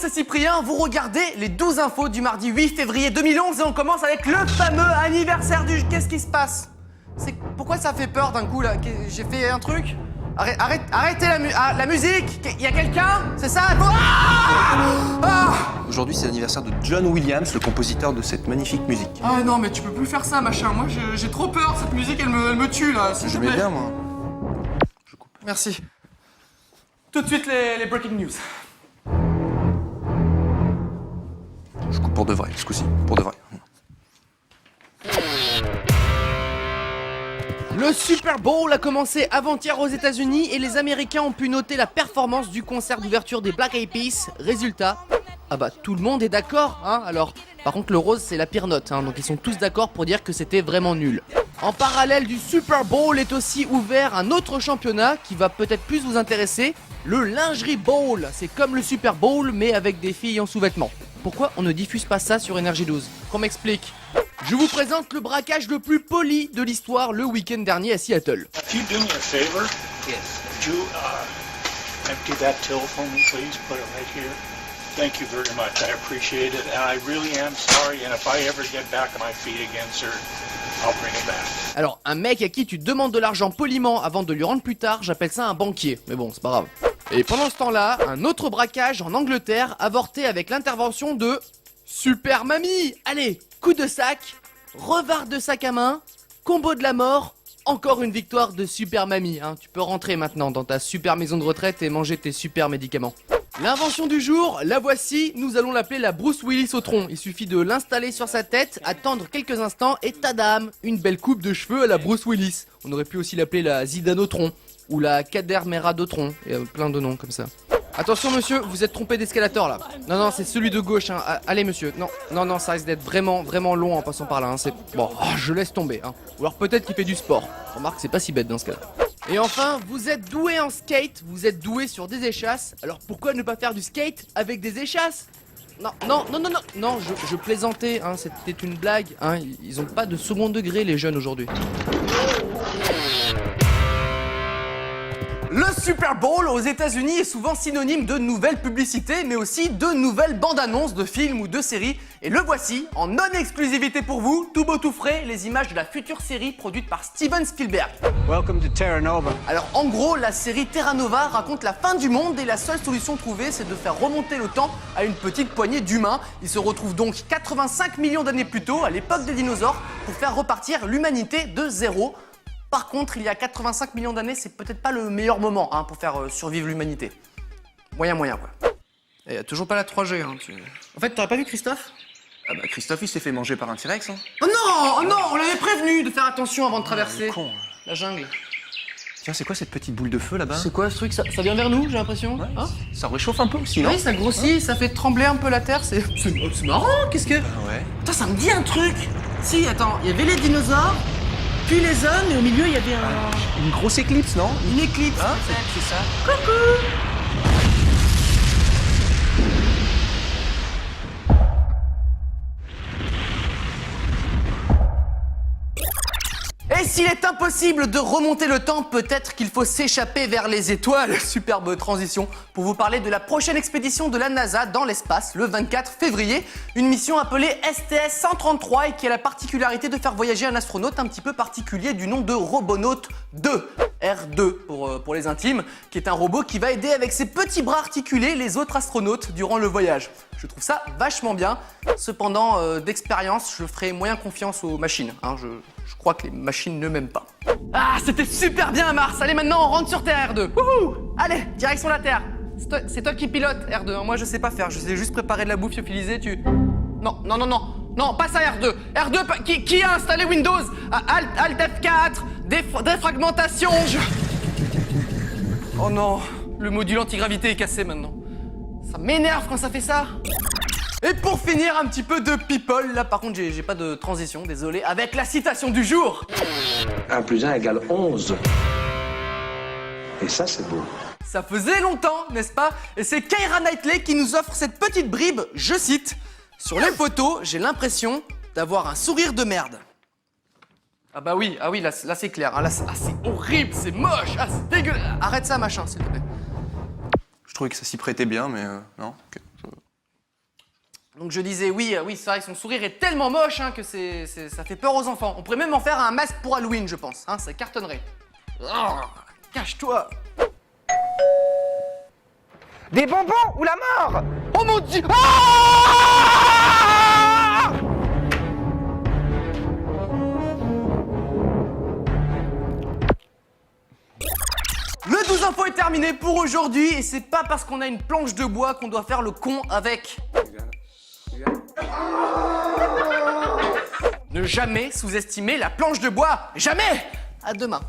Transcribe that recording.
c'est Cyprien, vous regardez les 12 infos du mardi 8 février 2011 et on commence avec le fameux anniversaire du... Qu'est-ce qui se passe? Pourquoi ça fait peur d'un coup là? J'ai fait un truc? Arrêtez la musique! Il y a quelqu'un? C'est ça? Aujourd'hui, c'est l'anniversaire de John Williams, le compositeur de cette magnifique musique. Ah non, mais tu peux plus faire ça, machin. Moi, j'ai trop peur. Cette musique, elle me tue, là. Je mets bien, moi. Je coupe. Merci. Tout de suite, les breaking news. Je coupe pour de vrai, ce coup-ci. Pour de vrai. Le Super Bowl a commencé avant-hier aux États-Unis et les Américains ont pu noter la performance du concert d'ouverture des Black Eyed Peas. Résultat, ah bah tout le monde est d'accord, hein. Alors, par contre le rose c'est la pire note, hein, donc ils sont tous d'accord pour dire que c'était vraiment nul. En parallèle du Super Bowl est aussi ouvert un autre championnat qui va peut-être plus vous intéresser, le Lingerie Bowl. C'est comme le Super Bowl mais avec des filles en sous-vêtements. Pourquoi on ne diffuse pas ça sur Énergie 12? Qu'on m'explique. Je vous présente le braquage le plus poli de l'histoire le week-end dernier à Seattle. If you do me a favor, yes. Would you empty that till for me, please? Put it right here. Thank you very much. I appreciate it, and I really am sorry. And if I ever get back on my feet again, sir, I'll bring it back. Alors, un mec à qui tu demandes de l'argent poliment avant de lui rendre plus tard, j'appelle ça un banquier. Mais bon, c'est pas grave. Et pendant ce temps-là, un autre braquage en Angleterre avorté avec l'intervention de Super Mamie. Allez, coup de sac, revard de sac à main, combo de la mort, encore une victoire de Super Mamie, hein. Tu peux rentrer maintenant dans ta super maison de retraite et manger tes super médicaments. L'invention du jour, la voici, nous allons l'appeler la Bruce Willis au tronc. Il suffit de l'installer sur sa tête, attendre quelques instants et tadam, une belle coupe de cheveux à la Bruce Willis. On aurait pu aussi l'appeler la Zidane au tronc, ou la Cadermera au tronc, et plein de noms comme ça. Attention monsieur, vous êtes trompé d'escalator là. Non, c'est celui de gauche, hein. Allez monsieur, non, ça risque d'être vraiment long en passant par là, hein. C'est... Bon, je laisse tomber, hein. Ou alors peut-être qu'il fait du sport. Remarque, c'est pas si bête dans ce cas-là. Et enfin, vous êtes doué en skate, vous êtes doué sur des échasses, alors pourquoi ne pas faire du skate avec des échasses? Non, je plaisantais, hein, c'était une blague, hein. Ils ont pas de second degré les jeunes aujourd'hui. Le Super Bowl aux États-Unis est souvent synonyme de nouvelles publicités, mais aussi de nouvelles bandes-annonces de films ou de séries. Et le voici, en non-exclusivité pour vous, tout beau tout frais, les images de la future série produite par Steven Spielberg. Welcome to Terra Nova. Alors en gros, la série Terra Nova raconte la fin du monde et la seule solution trouvée, c'est de faire remonter le temps à une petite poignée d'humains. Ils se retrouvent donc 85 millions d'années plus tôt, à l'époque des dinosaures, pour faire repartir l'humanité de zéro. Par contre, il y a 85 millions d'années, c'est peut-être pas le meilleur moment, hein, pour faire survivre l'humanité. Moyen quoi. Et toujours pas la 3G, hein. En fait, t'aurais pas vu Christophe? Ah bah Christophe, il s'est fait manger par un T-Rex, hein. Oh non, on l'avait prévenu de faire attention avant de traverser con. la jungle. Tiens, c'est quoi cette petite boule de feu là-bas? C'est quoi ce truc? Ça vient vers nous, j'ai l'impression. Ouais, Hein? ça réchauffe un peu aussi, non? Oui, ça grossit, ça fait trembler un peu la terre, c'est marrant, qu'est-ce que... Ah ouais. Putain, ça me dit un truc. Si, attends, il y avait les dinosaures, puis les hommes, et au milieu, il y avait Une grosse éclipse, non? une éclipse. Hein, c'est ça. Et s'il est impossible de remonter le temps, peut-être qu'il faut s'échapper vers les étoiles. Superbe transition pour vous parler de la prochaine expédition de la NASA dans l'espace le 24 février. Une mission appelée STS-133 et qui a la particularité de faire voyager un astronaute un petit peu particulier du nom de Robonaut 2. R2 pour les intimes, qui est un robot qui va aider avec ses petits bras articulés les autres astronautes durant le voyage. Je trouve ça vachement bien. Cependant, d'expérience, je ferai moyen confiance aux machines, hein. Je crois que les machines ne m'aiment pas. Ah, c'était super bien Mars. Allez, maintenant on rentre sur Terre, R2. Wouhou! Allez, direction la Terre. C'est toi qui pilote, R2, hein. Moi je sais pas faire, je sais juste préparer de la bouffe lyophilisée, Non, pas ça R2. R2, qui a installé Windows? Alt F4, défragmentation, Oh non, le module antigravité est cassé maintenant. Ça m'énerve quand ça fait ça. Et pour finir, un petit peu de people. Là, par contre, j'ai pas de transition, désolé. Avec la citation du jour. 1 + 1 = 11. Et ça, c'est beau. Ça faisait longtemps, n'est-ce pas? Et c'est Keira Knightley qui nous offre cette petite bribe, je cite. Sur les photos, j'ai l'impression d'avoir un sourire de merde. Ah bah oui, là c'est clair. Hein. Là, c'est horrible, c'est moche, c'est dégueulasse. Arrête ça, machin, s'il te plaît. Je trouvais que ça s'y prêtait bien, mais non. Okay. Donc je disais oui, c'est vrai que son sourire est tellement moche hein, que ça fait peur aux enfants. On pourrait même en faire un masque pour Halloween, je pense. Hein, ça cartonnerait. Oh, cache-toi. Des bonbons ou la mort? Oh mon Dieu! Ah! Le 12 infos est terminé pour aujourd'hui et c'est pas parce qu'on a une planche de bois qu'on doit faire le con avec. Ne jamais sous-estimer la planche de bois. Jamais! À demain.